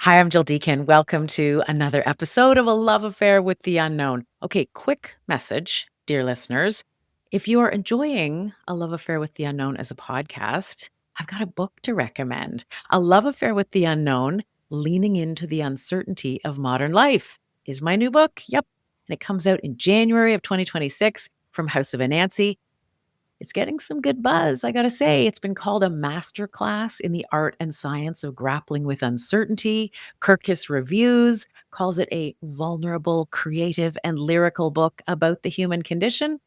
Hi, I'm Jill Deacon. Welcome to another episode of A Love Affair with the Unknown. Okay, quick message, dear listeners. If you are enjoying A Love Affair with the Unknown as a podcast, I've got a book to recommend. A Love Affair with the Unknown, Leaning into the Uncertainty of Modern Life is my new book. Yep. And it comes out in January of 2026 from House of Anansi. It's getting some good buzz, I gotta say. It's been called a masterclass in the art and science of grappling with uncertainty. Kirkus Reviews calls it a vulnerable, creative, and lyrical book about the human condition.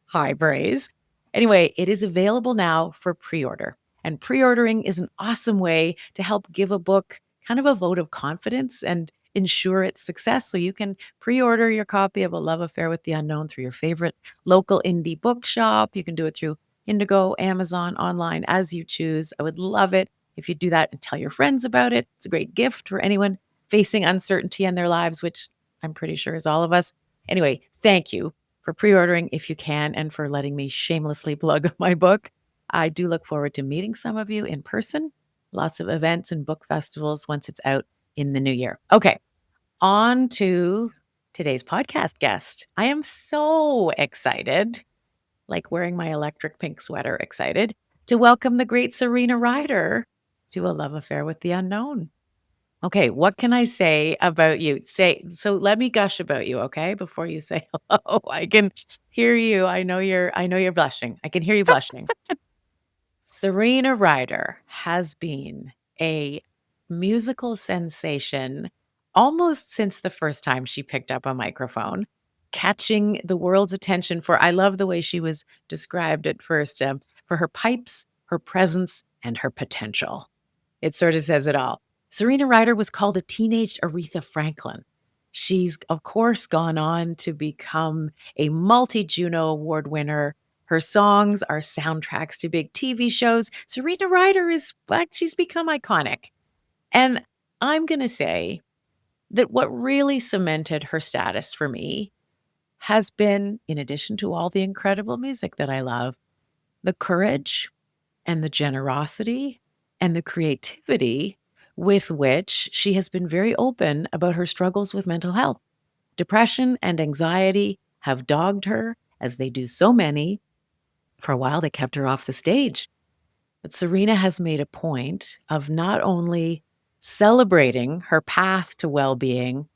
High praise. Anyway, it is available now for pre order. And pre ordering is an awesome way to help give a book kind of a vote of confidence and ensure its success. So you can pre order your copy of A Love Affair with the Unknown through your favorite local indie bookshop. You can do it through Indigo, Amazon, online, as you choose. I would love it if you do that and tell your friends about it. It's a great gift for anyone facing uncertainty in their lives, which I'm pretty sure is all of us. Anyway, thank you for pre-ordering if you can and for letting me shamelessly plug my book. I do look forward to meeting some of you in person. Lots of events and book festivals once it's out in the new year. Okay, on to today's podcast guest. I am so excited, like wearing my electric pink sweater, excited to welcome the great Serena Ryder to A Love Affair with the Unknown. Okay, what can I say about you? Let me gush about you, okay? Before you say hello. I can hear you. I know you're blushing. I can hear you blushing. Serena Ryder has been a musical sensation almost since the first time she picked up a microphone, catching the world's attention for, I love the way she was described at first, for her pipes, her presence, and her potential. It sort of says it all. Serena Ryder was called a teenage Aretha Franklin. She's, of course, gone on to become a multi Juno Award winner. Her songs are soundtracks to big TV shows. Serena Ryder is, like, she's become iconic. And I'm going to say that what really cemented her status for me has been, in addition to all the incredible music that I love, the courage and the generosity and the creativity with which she has been very open about her struggles with mental health. Depression and anxiety have dogged her, as they do so many. For a while, they kept her off the stage. But Serena has made a point of not only celebrating her path to well being,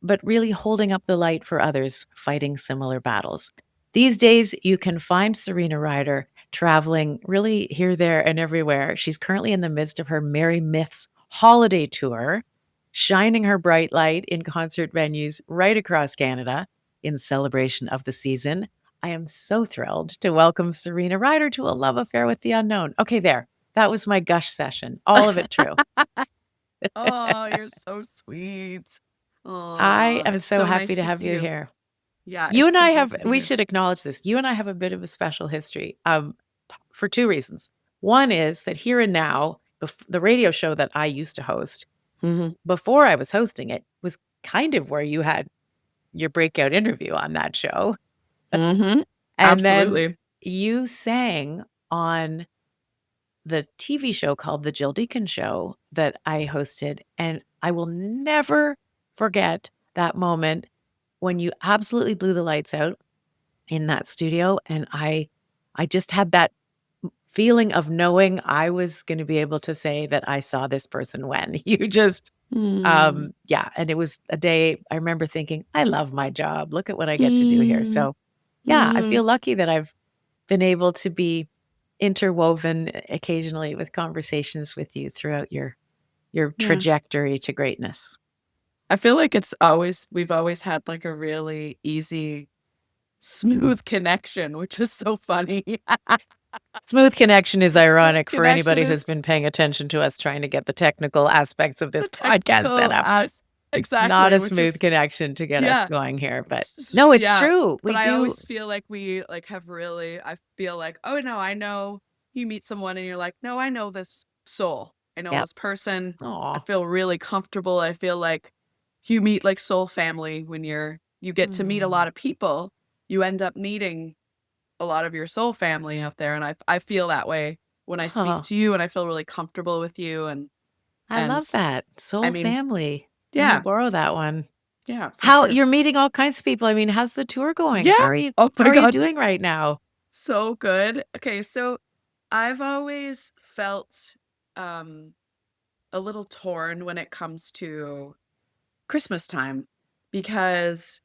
but really holding up the light for others fighting similar battles. These days, you can find Serena Ryder traveling really here, there, and everywhere. She's currently in the midst of her Merry Myths holiday tour, shining her bright light in concert venues right across Canada in celebration of the season. I am so thrilled to welcome Serena Ryder to A Love Affair with the Unknown. Okay, there. That was my gush session. All of it true. Oh, you're so sweet. I Oh, am it's so so happy nice to to have see you you. here. Yeah, You it's and so I great have to be we here. should acknowledge this. You and I have a bit of a special history, for two reasons. One is that Here and Now, the radio show that I used to host, Mhm. before I was hosting it, was kind of where you had your breakout interview on that show. Mhm. And then Absolutely. you sang on the TV show called The Jill Deacon Show that I hosted, and I will never forget that moment when you absolutely blew the lights out in that studio, and I just had that feeling of knowing I was gonna be able to say that I saw this person when. You just Mm. yeah, and it was a day I remember thinking, "I love my job. Look at what I get to do here." Mm. So, yeah, I Mhm. feel lucky that I've been able to be interwoven occasionally with conversations with you throughout your Yeah. trajectory to greatness. I feel like we've always had, like, a really easy, smooth connection, which is so funny. Smooth connection is Smooth ironic for connection anybody is who's been paying attention to us trying to get the technical aspects of the this podcast set technical up. as It's not exactly, a which smooth is connection to get us yeah. going here, but no, it's Yeah, true. but We I do. always feel like we, like, have really I feel like, "Oh, no, I know." You meet someone and you're like, "No, I know this soul. I know Yep. this person. I Aw. feel really comfortable." I feel like you meet, like, soul family when you get to meet a Mm. lot of people. You end up meeting a lot of your soul family out there, and I feel that way when I speak Huh. to you, and I feel really comfortable with you, and I And love that. I Soul mean, family. I'm gonna yeah, borrow that one. yeah, for How sure. you're meeting all kinds of people. I mean, how's the tour going? Yeah. Oh How my are you god. doing right now? So good. Okay, so I've always felt um a little torn when it comes to Christmas time because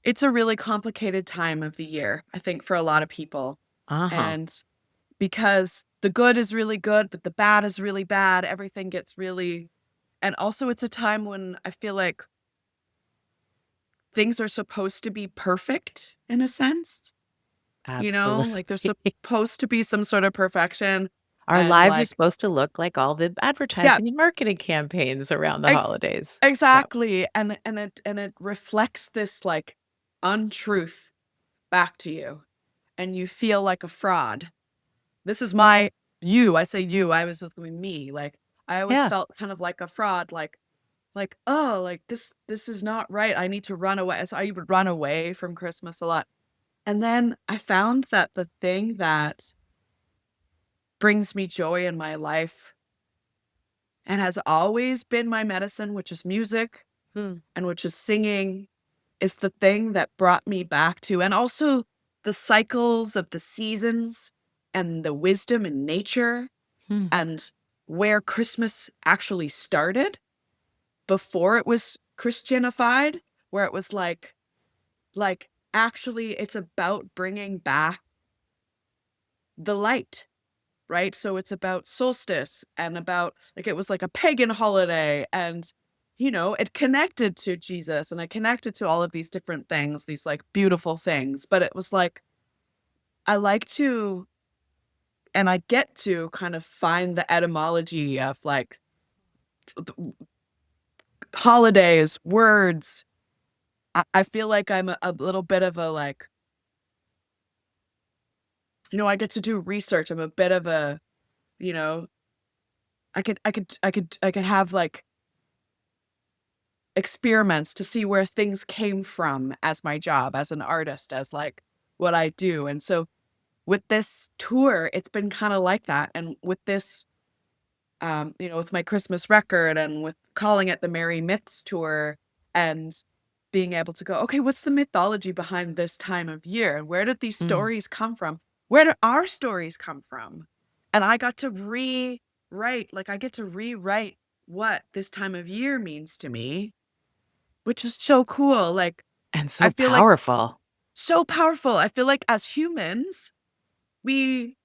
it's a really complicated time of the year, I think, for a lot of people. Uh-huh. And because the good is really good, but the bad is really bad, everything gets really, and also it's a time when I feel like things are supposed to be perfect in a sense, Absolutely. like there's supposed to be some sort of perfection Our and lives are like, supposed to look like all the yeah, advertising and marketing campaigns around the ex- holidays. Yeah. exactly. And it reflects this like untruth back to you and you feel like a fraud. This is my you, I say you, I was with me, like, I always Yeah. felt kind of like a fraud, like, "Oh, like, this is not right, I need to run away." So I would run away from Christmas a lot, and then I found that the thing that brings me joy in my life and has always been my medicine, which is music Hmm. and which is singing, is the thing that brought me back to, and also the cycles of the seasons and the wisdom in nature Hmm. and where Christmas actually started before it was Christianified, where it was like actually it's about bringing back the light, right? So it's about solstice and about like it was like a pagan holiday and it connected to Jesus and it connected to all of these different things, these like beautiful things, but it was like I like to and I get to kind of find the etymology of like holidays, words. I feel like I'm a little bit of a like, I get to do research. I'm a bit of a, you know, I could have like experiments to see where things came from as my job, as an artist, as like what I do. And so with this tour, it's been kind of like that. And with this with my Christmas record and with calling it the Merry Myths tour and being able to go, okay, what's the mythology behind this time of year? Where did these Hmm. stories come from? Where do our stories come from? And I got to rewrite, like I get to rewrite what this time of year means to me, which is so cool. Like And I so feel like powerful. so powerful. I feel like as humans, we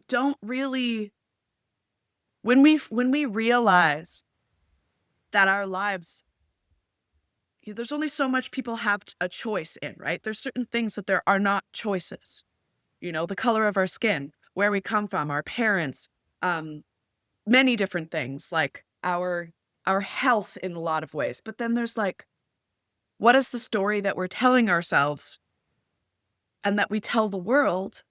don't really when we realize that our lives there's only so much people have a choice in, right? There's certain things that there are not choices. The color of our skin, where we come from, our parents, um, many different things, like our health in a lot of ways. But then there's like, what is the story that we're telling ourselves and that we tell the world?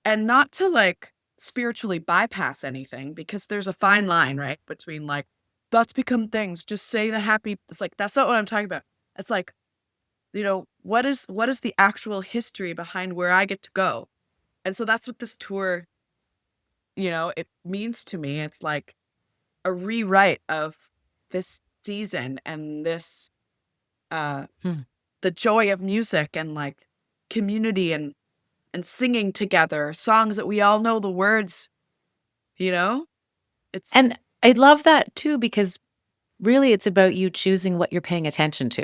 And not to like spiritually bypass anything, because there's a fine line, right? Between like, thoughts become things, just say the happy. It's like, that's not what I'm talking about. It's like, what is the actual history behind where I get to go? And so that's what this tour, it means to me. It's like a rewrite of this season and this uh Hmm. the joy of music and like community and singing together songs that we all know the words, you know? It's And I love that too, because really it's about you choosing what you're paying attention to.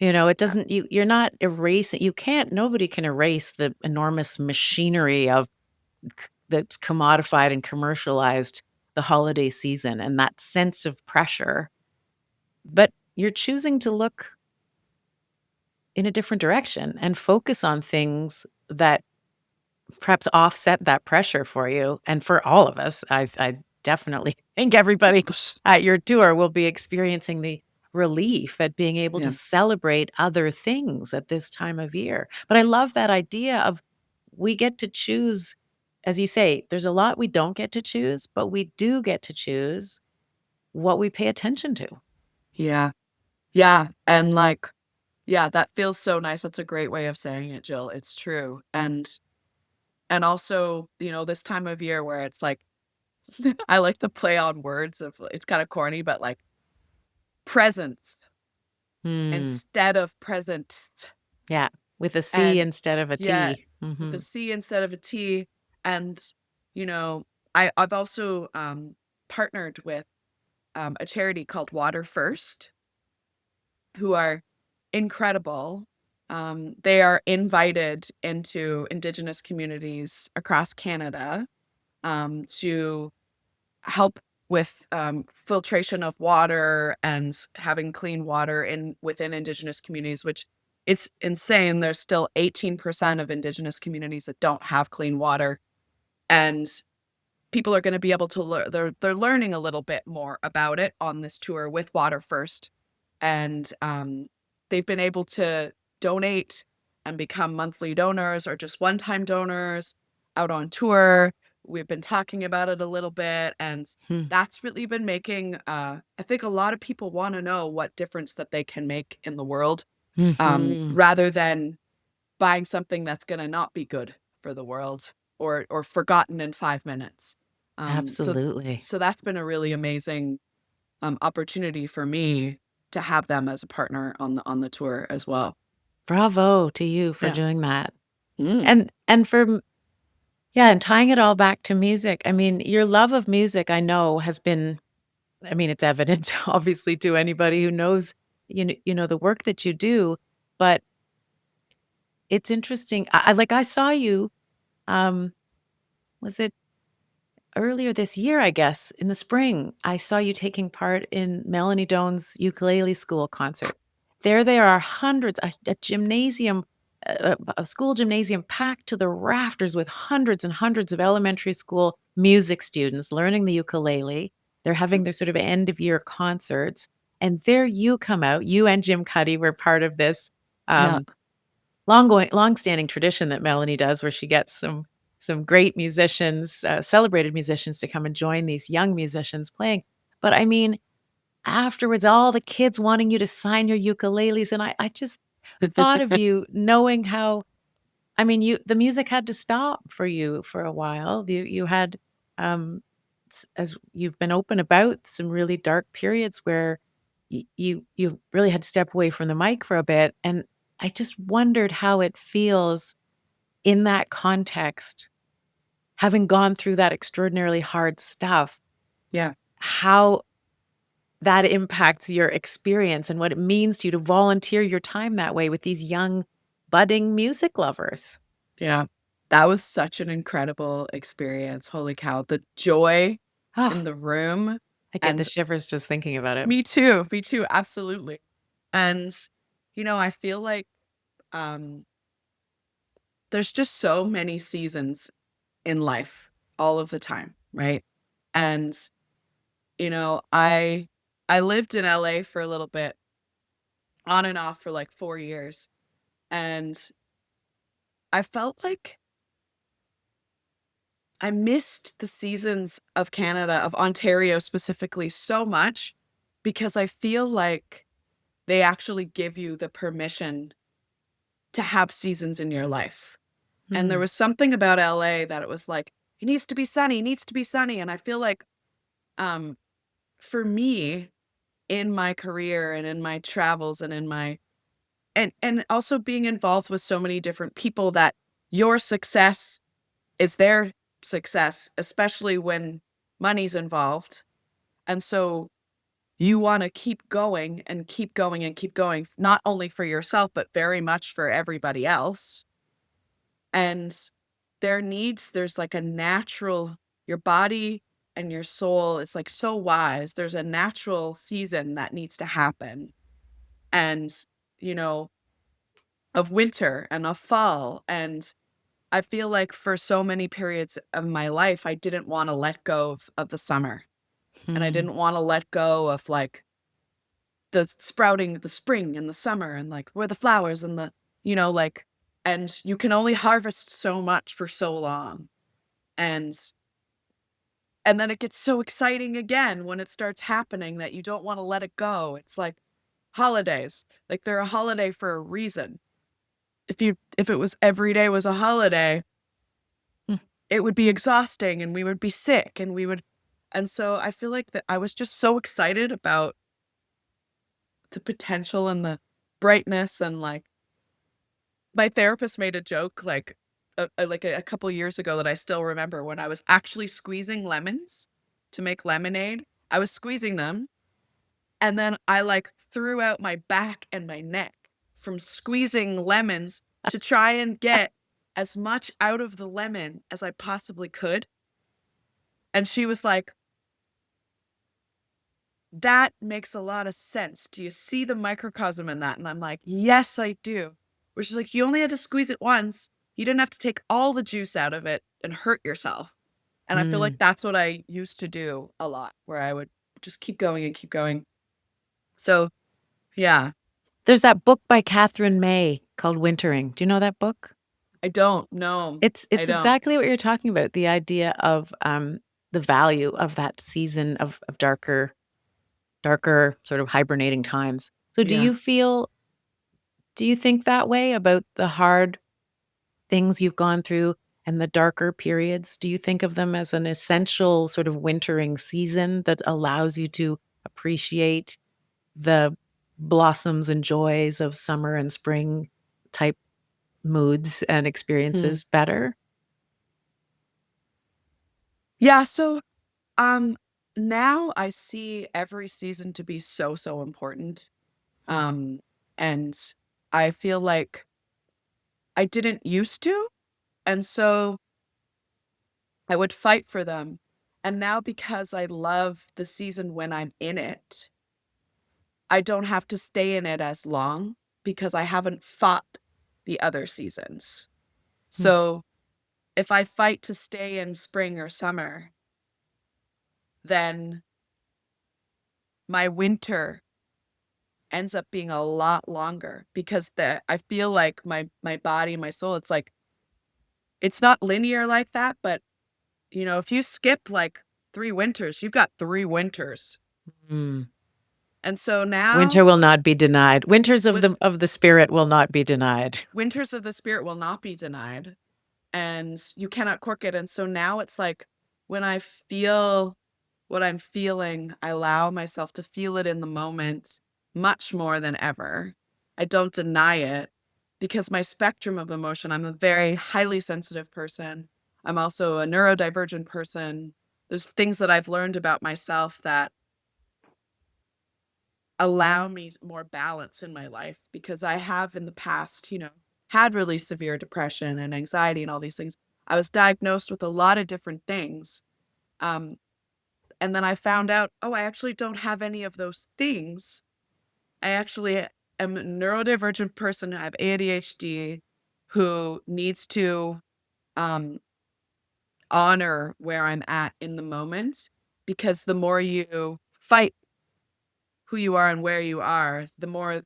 It yeah. doesn't you're not erasing nobody can erase the enormous machinery of that's commodified and commercialized the holiday season and that sense of pressure, but you're choosing to look in a different direction and focus on things that perhaps offset that pressure for you and for all of us. I definitely think everybody at your tour will be experiencing the relief at being able to Yeah. celebrate other things at this time of year. But I love that idea of we get to choose, as you say, there's a lot we don't get to choose, but we do get to choose what we pay attention to. Yeah. Yeah. And like, yeah, that feels so nice. That's a great way of saying it, Jill. It's true. And also, this time of year where it's like I like the play on words of it's kind of corny, but like presence Hmm. instead of present. Yeah, with a C And instead of a yeah, T. with a Mhm. C instead of a T. And, you know, I've also partnered with a charity called Water First, who are incredible. They are invited into Indigenous communities across Canada to help with filtration of water and having clean water in within Indigenous communities, which it's insane. There's still 18% of Indigenous communities that don't have clean water, and people are going to be able to learn. They're learning a little bit more about it on this tour with Water First, and they've been able to donate and become monthly donors or just one-time donors out on tour. We've been talking about it a little bit, and Hmm. that's really been making. I think a lot of people want to know what difference that they can make in the world, Mhm. rather than buying something that's going to not be good for the world or forgotten in 5 minutes. Um, so Absolutely. so that's been a really amazing opportunity for me to have them as a partner on the tour as well. Bravo to you for Yeah. doing that. Mm. And for yeah, and tying it all back to music, I mean, your love of music, I know, has been I mean, it's evident, obviously, to anybody who knows, the work that you do, but it's interesting. I saw you, um, was it earlier this year, I guess, in the spring, I saw you taking part in Melanie Doan's ukulele school concert. There are hundreds, a gymnasium, a school gymnasium packed to the rafters with hundreds and hundreds of elementary school music students learning the ukulele. They're having their sort of end of year concerts. And there you come out. You and Jim Cuddy were part of this Yeah. um, long-standing tradition that Melanie does where she gets some great musicians, celebrated musicians to come and join these young musicians playing. But I mean, afterwards, all the kids wanting you to sign your ukuleles, and I just thought of you knowing how I mean, the music had to stop for you for a while. You had, as you've been open about, some really dark periods where you really had to step away from the mic for a bit, and I just wondered how it feels in that context, having gone through that extraordinarily hard stuff, Yeah. how that impacts your experience and what it means to you to volunteer your time that way with these young budding music lovers. Yeah. That was such an incredible experience. Holy cow. The joy in Ah, the room. I get the And shivers just thinking about it. me too. Me too. Absolutely. And, I feel like um, there's just so many seasons in life all of the time, right? And, I lived in LA for a little bit, on and off for like 4 years, and I felt like I missed the seasons of Canada, of Ontario specifically, so much because I feel like they actually give you the permission to have seasons in your life. And there Hmm. was something about LA that it was like, "It needs to be sunny, it needs to be sunny," and I feel like, um, for me, in my career and in my travels and in my and also being involved with so many different people that your success is their success, especially when money's involved. And so you want to keep going and keep going and keep going, not only for yourself, but very much for everybody else. And there's like a natural, your body and your soul, it's like so wise. There's a natural season that needs to happen. And, you know, of winter and of fall. And I feel like for so many periods of my life, I didn't wanna let go of the summer, and I Hmm. didn't wanna let go of, like, the spring and the summer and, like, where the flowers and like and you can only harvest so much for so long, and then it gets so exciting again when it starts happening that you don't wanna let it go. It's like holidays, like, they're a holiday for a reason. If it was every day was a holiday, Hmm. it would be exhausting and we would be sick and we would And so I feel like that I was just so excited about the potential and the brightness, and like my therapist made a joke like a couple years ago that I still remember, when I was actually squeezing lemons to make lemonade. I was squeezing them, and then I like threw out my back and my neck from squeezing lemons to try and get as much out of the lemon as I possibly could. And she was like, "That makes a lot of sense. Do you see the microcosm in that?" And I'm like, "Yes, I do." Where she's like, "You only had to squeeze it once. You didn't have to take all the juice out of it and hurt yourself." And I feel like Mm. that's what I used to do a lot, where I would just keep going and keep going. So, yeah, There's that book by Catherine May called Wintering. Do you know that book? I don't know. I It's don't. exactly what you're talking about, the idea of, the value of that season of darker sort of hibernating times. So Yeah. do you think that way about the hard things you've gone through and the darker periods? Do you think of them as an essential sort of wintering season that allows you to appreciate the blossoms and joys of summer and spring type moods and Mhm. experiences better? Yeah, so, um, now I see every season to be so, so important. Mm. Um, and I feel like I didn't used to, and so I would fight for them. And now, because I love the season when I'm in it, I don't have to stay in it as long because I haven't fought the other seasons. Mm. So, if I fight to stay in spring or summer, then my winter ends up being a lot longer, because I feel like my body, my soul, it's like it's not linear like that, but if you skip like 3 winters, you've got 3 winters. Mm. And so now, Winter will not be denied. Winters with of the spirit will not be denied. winters of the spirit will not be denied, and you cannot cork it. And so now it's like, when I feel what I'm feeling, I allow myself to feel it in the moment much more than ever. I don't deny it, because my spectrum of emotion, I'm a very highly sensitive person. I'm also a neurodivergent person. There's things that I've learned about myself that allow me more balance in my life, because I have in the past, had really severe depression and anxiety and all these things. I was diagnosed with a lot of different things. Um, and then I found out, oh, I actually don't have any of those things. I actually am a neurodivergent person. I have ADHD, who needs to um, honor where I'm at in the moment, because the more you fight who you are and where you are, the more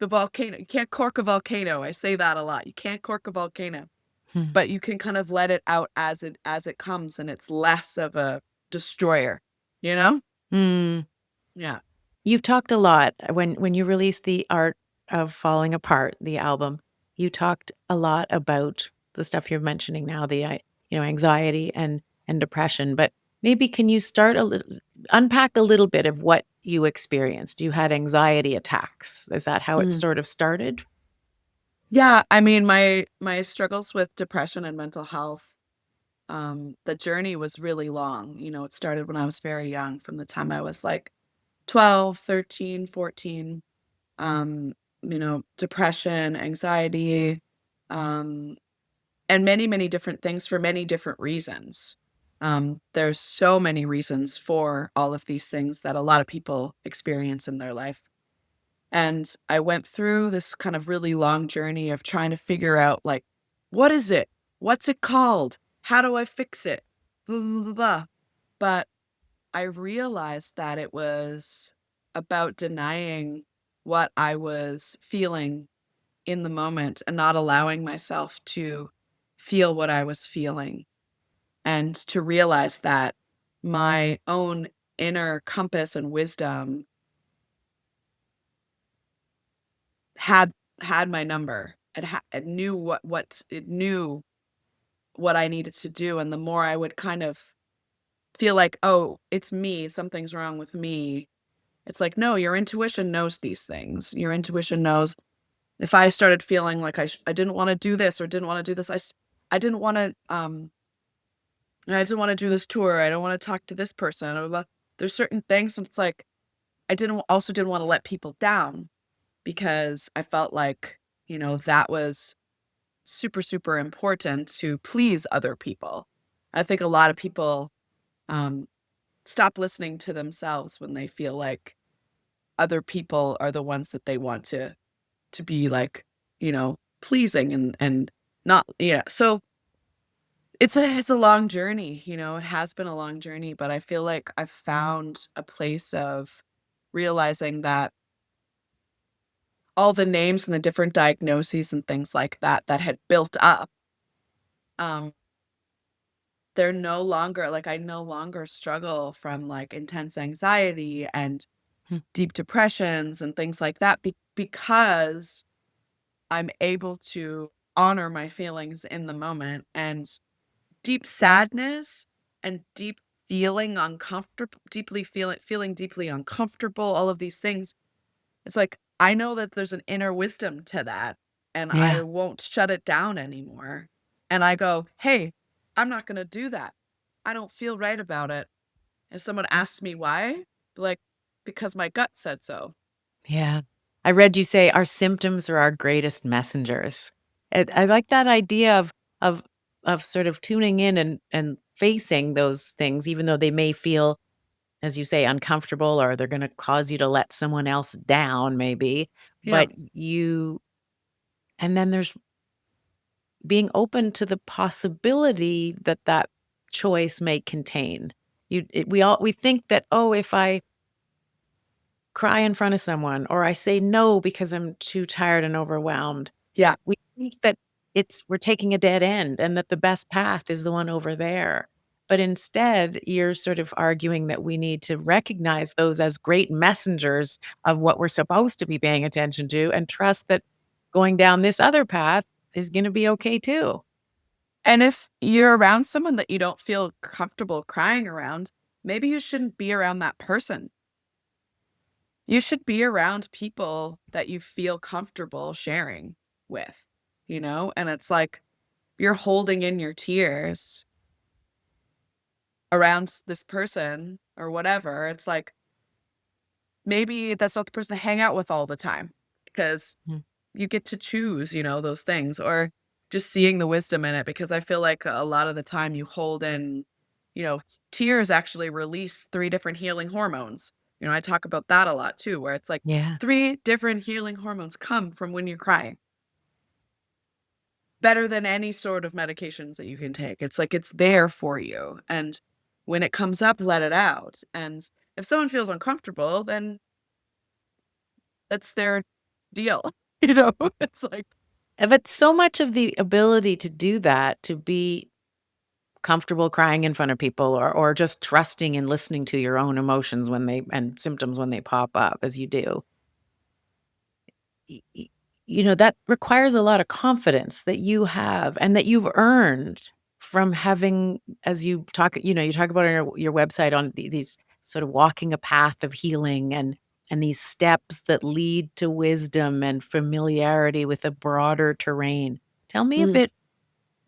the volcano, you can't cork a volcano. I say that a lot. You can't cork a volcano, Hmm. but you can kind of let it out as it comes, and it's less of a destroyer, you know? Mm. Yeah. You've talked a lot when you released the Art of Falling Apart, the album, you talked a lot about the stuff you're mentioning now, anxiety and depression, but maybe can you start a little unpack a little bit of what you experienced? You had anxiety attacks. Is that how it Mhm. sort of started? Yeah, I mean, my struggles with depression and mental health, the journey was really long. It started when I was very young, from the time I was like 12, 13, 14. Um, depression, anxiety, um, and many, many different things for many different reasons. There's so many reasons for all of these things that a lot of people experience in their life. And I went through this kind of really long journey of trying to figure out, like, what is it? What's it called? How do I fix it? Blah, blah, blah, blah. But I realized that it was about denying what I was feeling in the moment, and not allowing myself to feel what I was feeling, and to realize that my own inner compass and wisdom had had my number. It knew it knew what I needed to do, and the more I would kind of feel like, "Oh, it's me, something's wrong with me." It's like, no, your intuition knows these things. Your intuition knows if I started feeling like I didn't wanna do this or didn't wanna do this, I didn't wanna, I didn't wanna do this tour, I don't wanna talk to this person, blah, blah, blah. There's certain things, and it's like, I didn't wanna let people down because I felt like, that was super, super important to please other people. I think a lot of people, um, stop listening to themselves when they feel like other people are the ones that they want to be like, pleasing and not, yeah. So it's a long journey, it has been a long journey, but I feel like I've found a place of realizing that all the names and the different diagnoses and things like that that had built up, um, they're no longer like I no longer struggle from like intense anxiety and Hmm. deep depressions and things like that because I'm able to honor my feelings in the moment, and deep sadness and deep feeling uncomfortable deeply feeling deeply uncomfortable, all of these things. It's like, I know that there's an inner wisdom to that, and I Yeah. won't shut it down anymore. And I go, "Hey, I'm not gonna do that. I don't feel right about it." If someone asks me why, be like, "Because my gut said so." Yeah. I read you say our symptoms are our greatest messengers. I like that idea of of sort of tuning in and facing those things, even though they may feel, as you say, uncomfortable or they're going to cause you to let someone else down, maybe. Yeah. But you, and then there's being open to the possibility that that choice may contain. We think that, oh, if I cry in front of someone or I say no because I'm too tired and overwhelmed, Yeah. we think that we're taking a dead end and that the best path is the one over there. But instead, you're sort of arguing that we need to recognize those as great messengers of what we're supposed to be paying attention to and trust that going down this other path is going to be okay too. And if you're around someone that you don't feel comfortable crying around, maybe you shouldn't be around that person. You should be around people that you feel comfortable sharing with, And it's like you're holding in your tears around this person or whatever. It's like maybe that's not the person to hang out with all the time because Mm. you get to choose, those things, or just seeing the wisdom in it, because I feel like a lot of the time you hold in, you know, tears actually release 3 different healing hormones. I talk about that a lot too, where it's like Yeah. 3 different healing hormones come from when you're crying. Better than any sort of medications that you can take. It's like it's there for you, and when it comes up, let it out, and if someone feels uncomfortable, then that's their deal, It's like But so much of the ability to do that, to be comfortable crying in front of people or just trusting and listening to your own emotions when they and symptoms when they pop up as you do. y- y- that requires a lot of confidence that you have and that you've earned from having, as you talk about on your website on these sort of walking a path of healing and these steps that lead to wisdom and familiarity with a broader terrain. Tell me a Mhm. bit.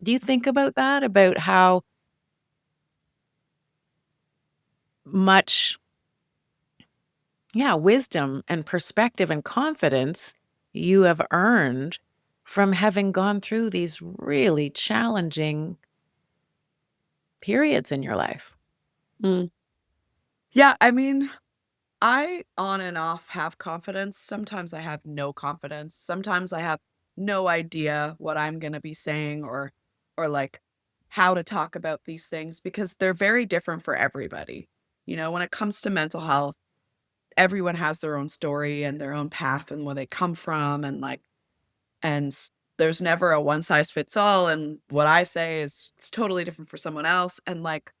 Do you think about that? About how much, yeah, wisdom and perspective and confidence you have earned from having gone through these really challenging periods in your life. Mm. Yeah, I mean, I on and off have confidence. Sometimes I have no confidence. Sometimes I have no idea what I'm going to be saying or like how to talk about these things because they're very different for everybody. When it comes to mental health, everyone has their own story and their own path and where they come from, and there's never a one size fits all, and what I say is it's totally different for someone else, and like,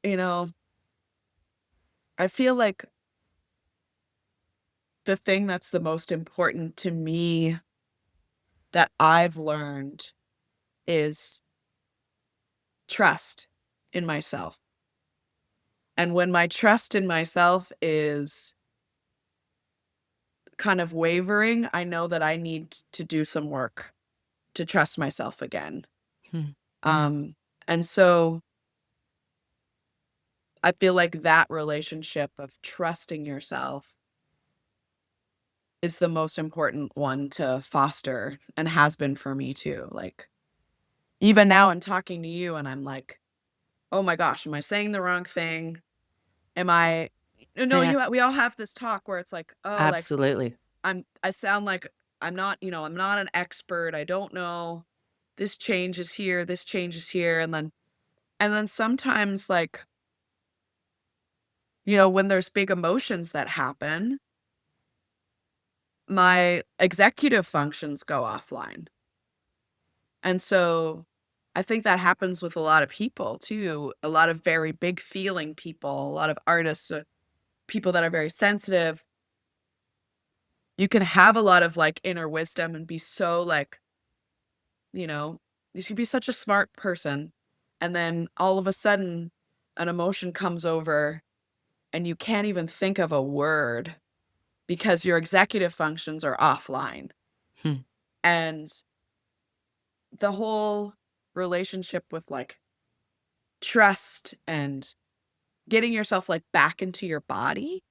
you know, I feel like the thing that's the most important to me that I've learned is trust. in myself. And when my trust in myself is kind of wavering, I know that I need to do some work to trust myself again. Hmm. Um, and so I feel like that relationship of trusting yourself is the most important one to foster and has been for me too. Like, even now I'm talking to you and I'm like, oh my gosh, am I saying the wrong thing? Am I, no, Yeah, we all have this talk where it's like, oh, like absolutely. I sound like I'm not, I'm not an expert. I don't know. This changes here, this changes here. And then sometimes like, when there's big emotions that happen, my executive functions go offline. And so I think that happens with a lot of people too, a lot of very big feeling people, a lot of artists, people that are very sensitive. You can have a lot of like inner wisdom and be so like, you know, you could be such a smart person. And then all of a sudden, an emotion comes over and you can't even think of a word because your executive functions are offline. Hmm. And the whole relationship with like trust and getting yourself like back into your body,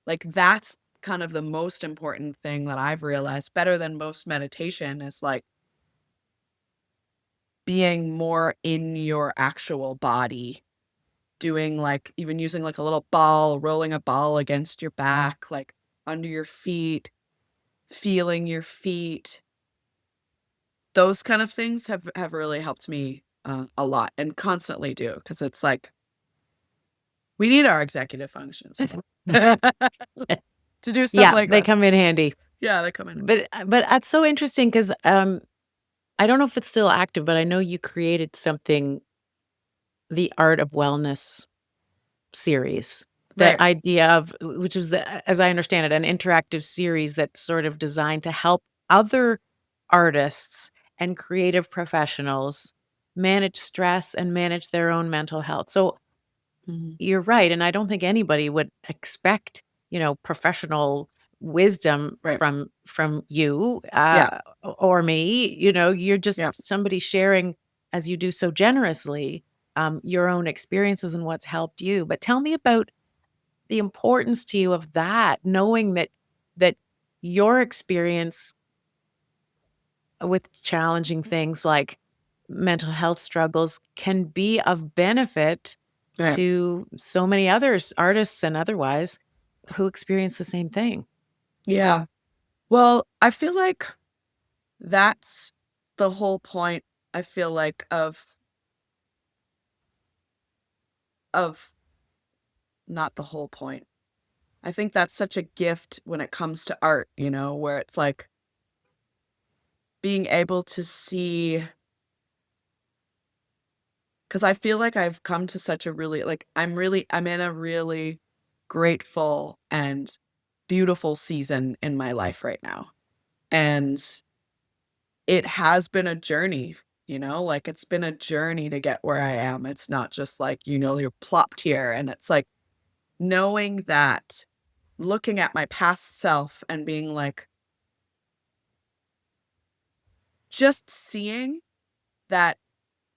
like that's kind of the most important thing that I've realized better than most meditation is like being more in your actual body, doing like even using like a little ball, rolling a ball against your back, like under your feet, feeling your feet. Those kind of things have really helped me a lot and constantly do because it's like we need our executive functions to do stuff Yeah, like they this. come in handy. Yeah, they come in. But that's so interesting because I don't know if it's still active, but I know you created something, the Art of Wellness series. The Right. idea of which is, as I understand it, an interactive series that's sort of designed to help other artists and creative professionals manage stress and manage their own mental health. So Mhm. you're right, and I don't think anybody would expect, professional wisdom Right. from you, Yeah. or me. You're just Yeah. somebody sharing, as you do so generously, your own experiences and what's helped you. But tell me about the importance to you of that, knowing that your experience with challenging things like mental health struggles can be of benefit Right. to so many others, artists and otherwise, who experience the same thing. Yeah. Well, I feel like that's the whole point, I feel like, of not the whole point. I think that's such a gift when it comes to art, where it's like being able to see, because I feel like I've come to such a really like, I'm in a really grateful and beautiful season in my life right now, and it has been a journey, like, it's been a journey to get where I am. It's not just like, you're plopped here, and it's like knowing that, looking at my past self and being like, just seeing that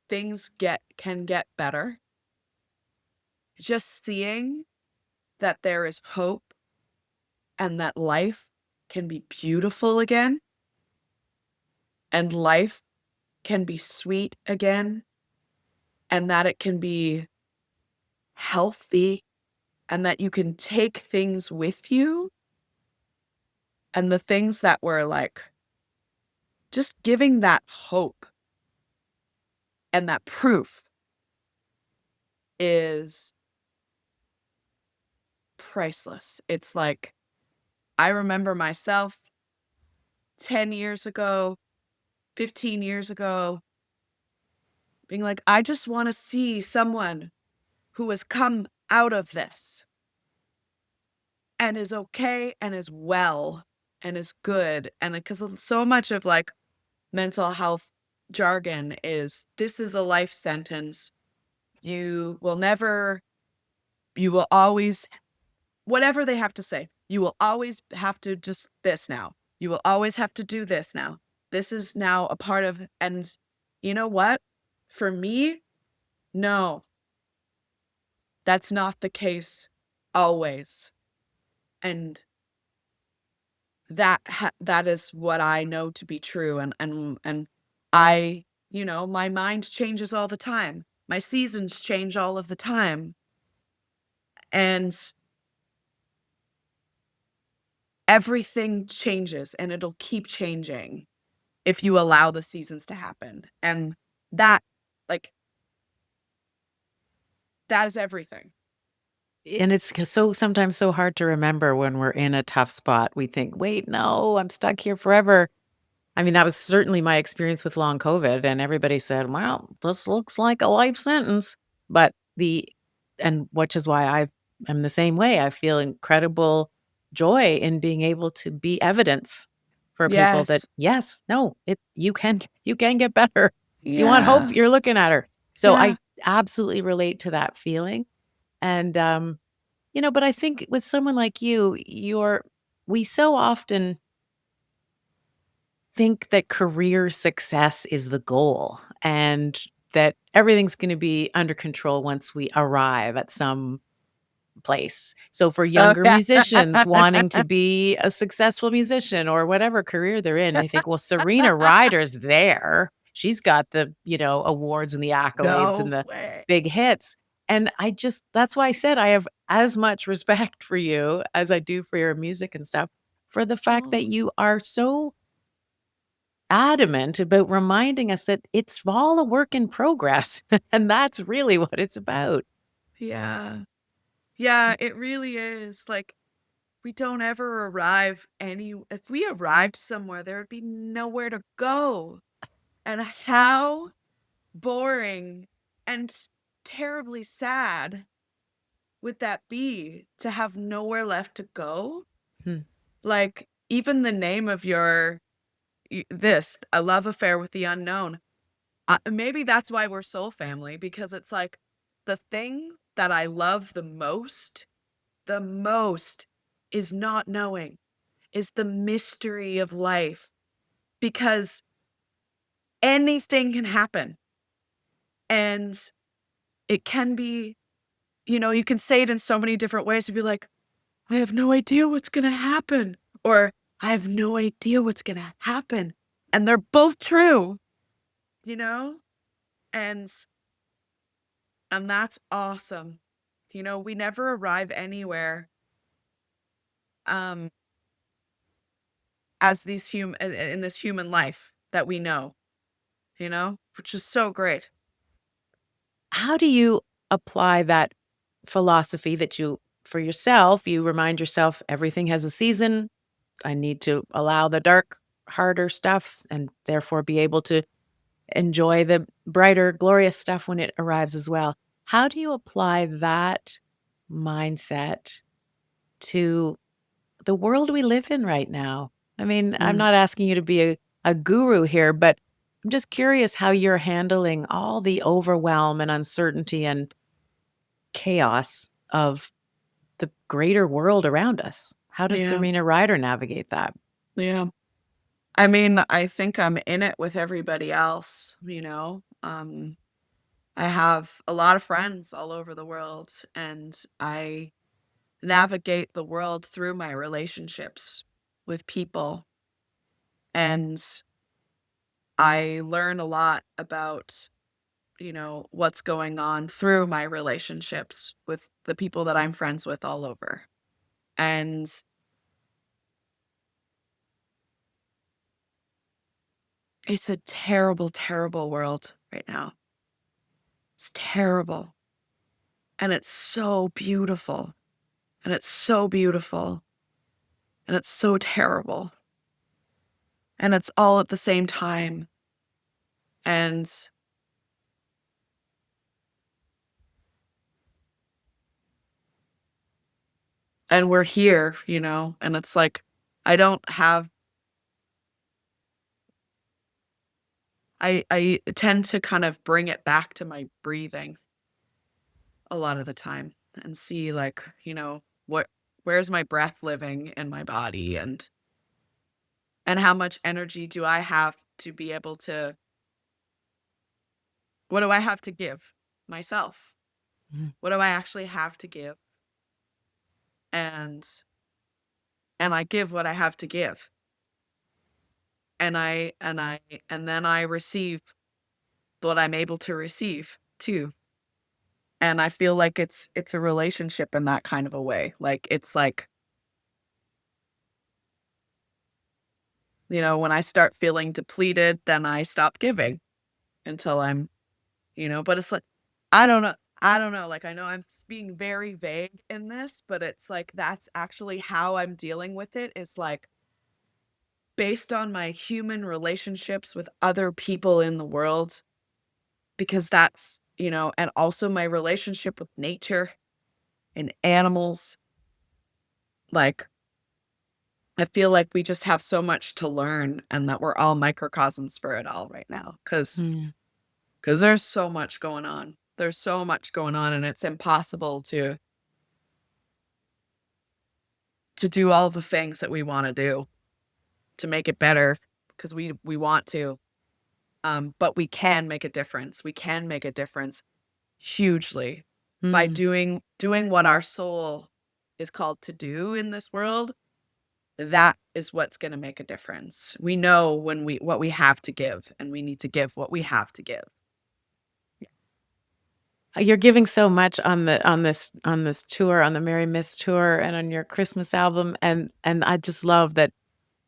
things can get better, just seeing that there is hope and that life can be beautiful again and life can be sweet again and that it can be healthy and that you can take things with you, and the things that were like just giving that hope and that proof is priceless. It's like I remember myself 10 years ago, 15 years ago being like, I just want to see someone who has come out of this and is okay and is well and is good. And because so much of like mental health jargon is this is a life sentence. You will never, you will always, whatever they have to say, you will always have to just this now. You will always have to do this now. This is now a part of, and you know what? For me, no, that's not the case always. And that is what I know to be true. And I, my mind changes all the time. My seasons change all of the time. And everything changes and it'll keep changing if you allow the seasons to happen. And that, like, that is everything. And it's so sometimes so hard to remember when we're in a tough spot. We think, "Wait, no, I'm stuck here forever." I mean, that was certainly my experience with long COVID, and everybody said, "Well, this looks like a life sentence." But and which is why am the same way. I feel incredible joy in being able to be evidence for people that, Yes. yes, no, you can get better. You want hope, Yeah. you're looking at her. So Yeah. I absolutely relate to that feeling. And, but I think with someone like you, we so often think that career success is the goal and that everything's going to be under control once we arrive at some place. So for Oh, younger yeah. musicians wanting to be a successful musician or whatever career they're in, they think, well, Serena Ryder's there. She's got the, awards and the accolades and No the way. big hits. And that's why I said I have as much respect for you as I do for your music and stuff, for the fact that Oh, you are so adamant about reminding us that it's all a work in progress. And that's really what it's about. yeah. Yeah, it really is. Like, we don't ever arrive if we arrived somewhere, there would be nowhere to go. And how boring and terribly sad would that be to have nowhere left to go? Hmm. Like, even the name of a love affair with the unknown. Maybe that's why we're soul family, because it's like the thing that I love the most is not knowing, is the mystery of life, because anything can happen. And it can be, you can say it in so many different ways to be like, I have no idea what's going to happen. Or I have no idea what's going to happen. And they're both true, you know? And that's awesome. We never arrive anywhere um as in this human life that we know, which is so great. How do you apply that philosophy that for yourself, you remind yourself everything has a season. I need to allow the dark, harder stuff and therefore be able to enjoy the brighter, glorious stuff when it arrives as well. How do you apply that mindset to the world we live in right now? I mean, I'm Mm, not asking you to be a guru here, but I'm just curious how you're handling all the overwhelm and uncertainty and chaos of the greater world around us. How does yeah. Serena Ryder navigate that? Yeah. I mean, I think I'm in it with everybody else. I have a lot of friends all over the world, and I navigate the world through my relationships with people. And I learn a lot about, what's going on through my relationships with the people that I'm friends with all over. And it's a terrible, terrible world right now. It's terrible. And it's so beautiful. And it's so beautiful. And it's so terrible. And it's all at the same time. And we're here, and it's like I don't have I tend to kind of bring it back to my breathing. a lot of the time and see, like, what where's my breath living in my body, and how much energy do I have to be able to what do I have to give myself? Mhm. What do I actually have to give? And I give what I have to give. And then I receive what I'm able to receive too. And I feel like it's a relationship in that kind of a way. Like it's like, when I start feeling depleted, then I stop giving until but it's like I don't know. Like I know I'm being very vague in this, but it's like that's actually how I'm dealing with it. Is like based on my human relationships with other people in the world, because and also my relationship with nature and animals. Like, I feel like we just have so much to learn and that we're all microcosms for it all right now. Mm. Cause there's so much going on. There's so much going on, and it's impossible to do all the things that we want to do to make it better because we want to. But we can make a difference. We can make a difference hugely by Mm. doing what our soul is called to do in this world. That is what's gonna make a difference. We know when we what we have to give, and we need to give what we have to give. You're giving so much on this tour, on the Mary Miss tour and on your Christmas album, and I just love that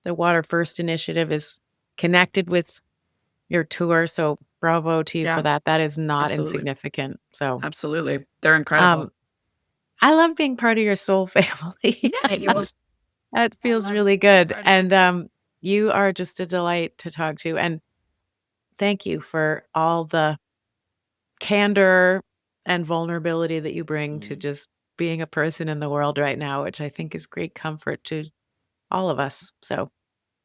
the Water First initiative is connected with your tour, so bravo to you for Yeah, that. That is not absolutely. insignificant. So, Absolutely. They're um, incredible. I love being part of your soul family. Yeah, That I feels love really being good, part of it and, too. you are just a delight to talk to, and thank you for all the candor and vulnerability that you bring to Mm. just being a person in the world right now, which I think is great comfort to all of us. So,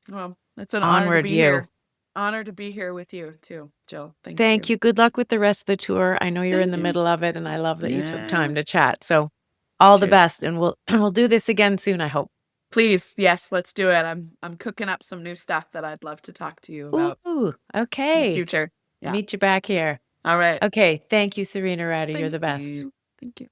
Well, it's an honor to onward be you. here. Honor to be here with you too, Jill. Thank Thank you. you. Good luck with the rest of the tour. I know you're in Thank the you. middle of it, and I love that you took Yeah. time to chat. So, all the Cheers. best, and we'll we'll do this again soon, I hope. Please, yes, let's do it. I'm cooking up some new stuff that I'd love to talk to you about Ooh, in the okay. future. Yeah. Meet you back here. All right. Okay, thank you, Serena Ryder. You're Thank the best. you. Thank you.